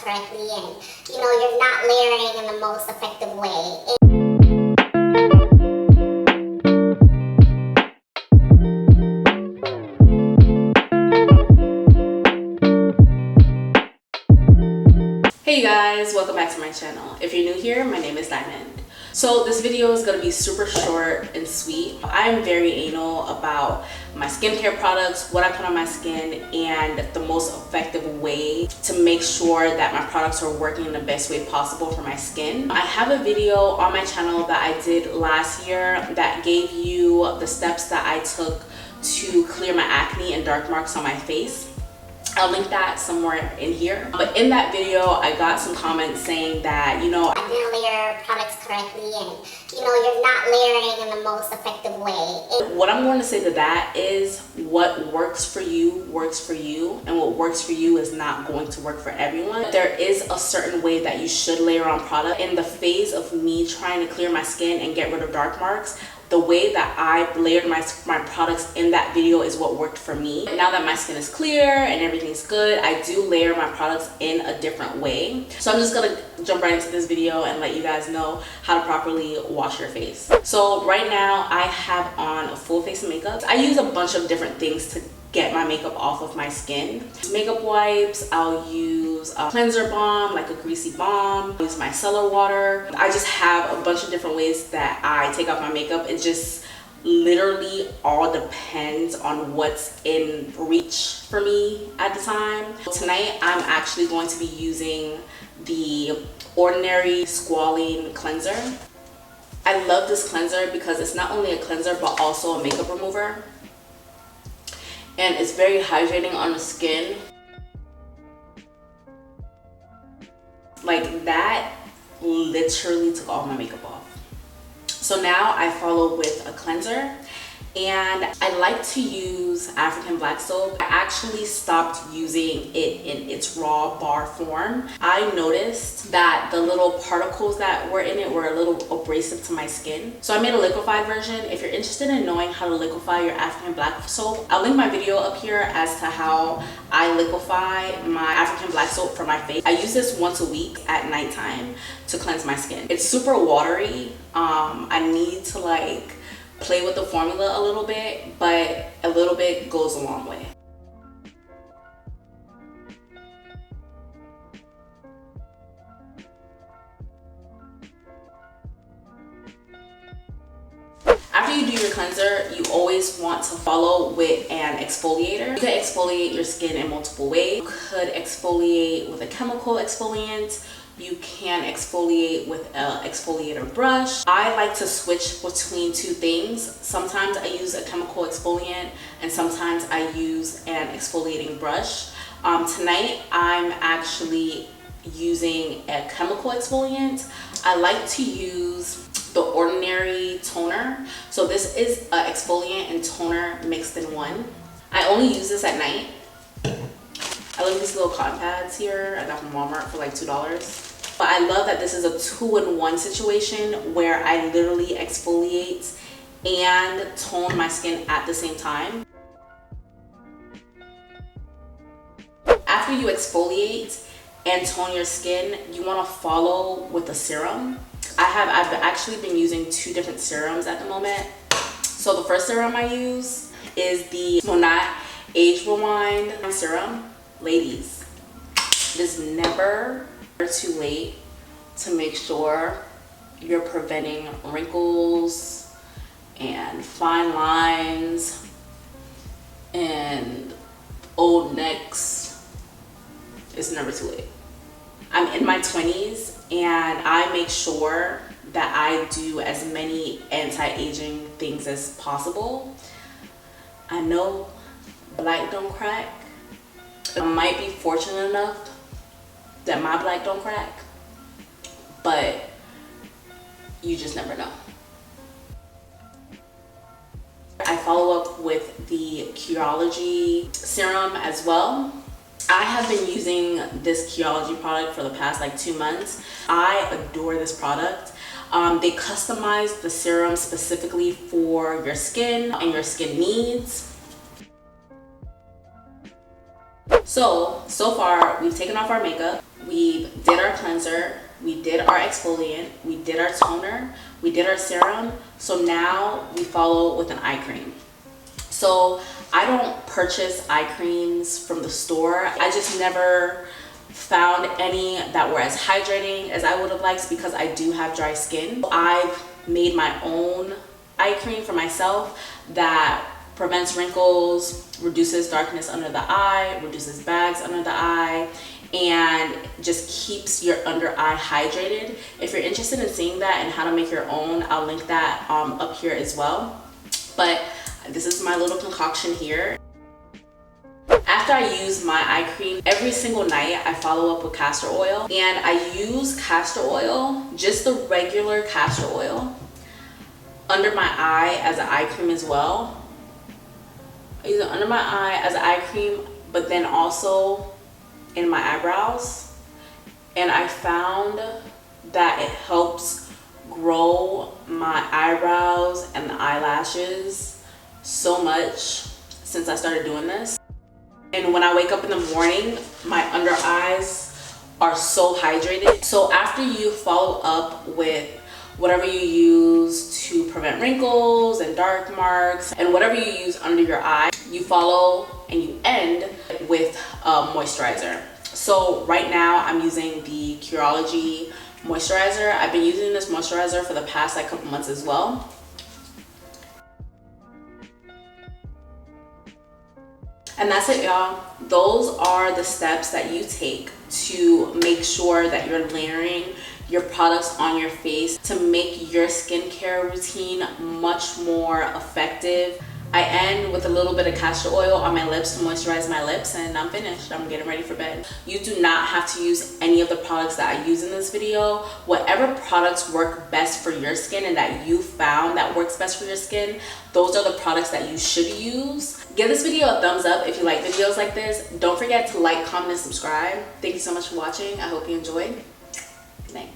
correctly, and you're not layering in the most effective way. Hey you guys, welcome back to my channel. If you're new here, my name is Diamond. So this video is going to be super short and sweet. I'm very anal about my skincare products, what I put on my skin, and the most effective way to make sure that my products are working in the best way possible for my skin. I have a video on my channel that I did last year that gave you the steps that I took to clear my acne and dark marks on my face. I'll link that somewhere in here. But in that video, I got some comments saying that, I didn't layer products correctly, and you're not layering in the most effective way. What I'm going to say to that is what works for you, and what works for you is not going to work for everyone. There is a certain way that you should layer on product. In the phase of me trying to clear my skin and get rid of dark marks, the way that I layered my products in that video is what worked for me. Now that my skin is clear and everything's good, I do layer my products in a different way. So I'm just gonna jump right into this video and let you guys know how to properly wash your face. So right now I have on a full face of makeup. I use a bunch of different things to get my makeup off of my skin. Makeup wipes, I'll use a cleanser balm, like a greasy balm. I use micellar water. I just have a bunch of different ways that I take off my makeup. It just literally all depends on what's in reach for me at the time. Tonight I'm actually going to be using the Ordinary Squalene Cleanser. I love this cleanser because it's not only a cleanser but also a makeup remover. And it's very hydrating on the skin. Like that literally took all my makeup off. So now I follow with a cleanser, and I like to use African black soap. I actually stopped using it in its raw bar form. I noticed that the little particles that were in it were a little abrasive to my skin. So I made a liquefied version. If you're interested in knowing how to liquefy your African black soap, I'll link my video up here as to how I liquefy my African black soap for my face. I use this once a week at nighttime to cleanse my skin. It's super watery. I need to play with the formula a little bit, but a little bit goes a long way. After you do your cleanser, you always want to follow with an exfoliator. You can exfoliate your skin in multiple ways. You could exfoliate with a chemical exfoliant. You can exfoliate with an exfoliator brush. I like to switch between two things. Sometimes I use a chemical exfoliant and sometimes I use an exfoliating brush. Tonight I'm actually using a chemical exfoliant. I like to use the Ordinary toner. So this is an exfoliant and toner mixed in one. I only use this at night. I love these little cotton pads here. I got from Walmart for like $2. But I love that this is a 2-in-1 situation where I literally exfoliate and tone my skin at the same time. After you exfoliate and tone your skin, you want to follow with a serum. I've actually been using 2 different serums at the moment. So the first serum I use is the Monat Age Rewind serum. Ladies, it is never too late to make sure you're preventing wrinkles and fine lines and old necks. It's never too late. I'm in my 20s and I make sure that I do as many anti-aging things as possible. I know black don't crack. I might be fortunate enough that my black don't crack, but you just never know. I follow up with the Curology serum as well. I have been using this Curology product for the past 2 months. I adore this product. They customize the serum specifically for your skin and your skin needs. So far we've taken off our makeup, we did our cleanser, we did our exfoliant, we did our toner, we did our serum. So now we follow with an eye cream. So I don't purchase eye creams from the store. I just never found any that were as hydrating as I would have liked because I do have dry skin. I've made my own eye cream for myself that prevents wrinkles, reduces darkness under the eye, reduces bags under the eye, and just keeps your under eye hydrated. If you're interested in seeing that and how to make your own, I'll link that up here as well. But this is my little concoction here. After I use my eye cream, every single night I follow up with castor oil, and I use castor oil, just the regular castor oil, under my eye as an eye cream as well. I use it under my eye as an eye cream, but then also in my eyebrows. And I found that it helps grow my eyebrows and the eyelashes so much since I started doing this. And when I wake up in the morning, my under eyes are so hydrated. So after you follow up with whatever you use to prevent wrinkles and dark marks and whatever you use under your eye, you follow and you end with a moisturizer. So right now I'm using the Curology moisturizer. I've been using this moisturizer for the past couple months as well. And that's it, y'all. Those are the steps that you take to make sure that you're layering your products on your face to make your skincare routine much more effective. I end with a little bit of castor oil on my lips to moisturize my lips, and I'm finished. I'm getting ready for bed. You do not have to use any of the products that I use in this video. Whatever products work best for your skin and that you found that works best for your skin, those are the products that you should use. Give this video a thumbs up if you like videos like this. Don't forget to like, comment, and subscribe. Thank you so much for watching. I hope you enjoyed. Good night.